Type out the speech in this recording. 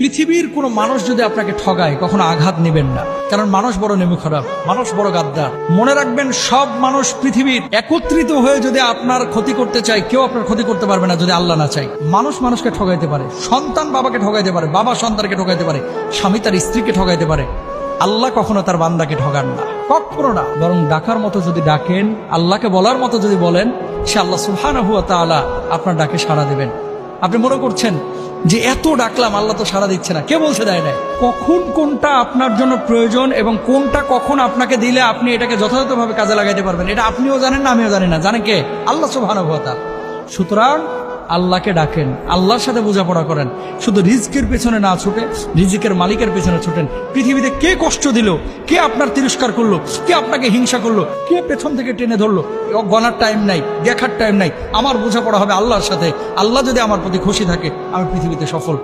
পৃথিবীর কোনো মানুষ যদি আপনাকে ঠগায় কখনো আঘাত নেবেন না, কারণ মানুষ বড় নেমে খারাপ, মানুষ বড় গাদ্দার। মনে রাখবেন, সব মানুষ পৃথিবীর একত্রিত হয়ে যদি আপনার ক্ষতি করতে চায়, কেউ আপনার ক্ষতি করতে পারবে না যদি আল্লাহ না চায়। মানুষ মানুষকে ঠগাইতে পারে, সন্তান বাবাকে ঠগাইতে পারে, বাবা সন্তানকে ঠগাইতে পারে, স্বামী তার স্ত্রীকে ঠগাইতে পারে। আল্লাহ কখনো তার বান্দাকে ঠগান না, কখনো না। বরং ডাকার মতো যদি ডাকেন, আল্লাহকে বলার মতো যদি বলেন, সে আল্লাহ সুবহানাহু ওয়া তাআলা আপনার ডাকে সাড়া দেবেন। আপনি মনে করছেন যে এত ডাকলাম আল্লাহ তো সাড়া দিচ্ছে না, কে বলছে দেয় না? কখন কোনটা আপনার জন্য প্রয়োজন এবং কোনটা কখন আপনাকে দিলে আপনি এটাকে যথাযথভাবে কাজে লাগাইতে পারবেন, এটা আপনিও জানেন না, আমিও জানি না। জানে কে? আল্লাহ সুবহানাহু ওয়া তাআলা। সুতরাং আল্লাহকে ডাকেন, আল্লাহর সাথে বোঝাপড়া করেন। শুধু রিজকের পেছনে না ছুটে রিজিকের মালিকের পেছনে ছুটেন। পৃথিবীতে কে কষ্ট দিল, কে আপনার তিরস্কার করলো, কে আপনাকে হিংসা করলো, কে পেছন থেকে টেনে ধরলো, গণার টাইম নাই, দেখার টাইম নাই। আমার বোঝাপড়া হবে আল্লাহর সাথে। আল্লাহ যদি আমার প্রতি খুশি থাকে, আমি পৃথিবীতে সফল।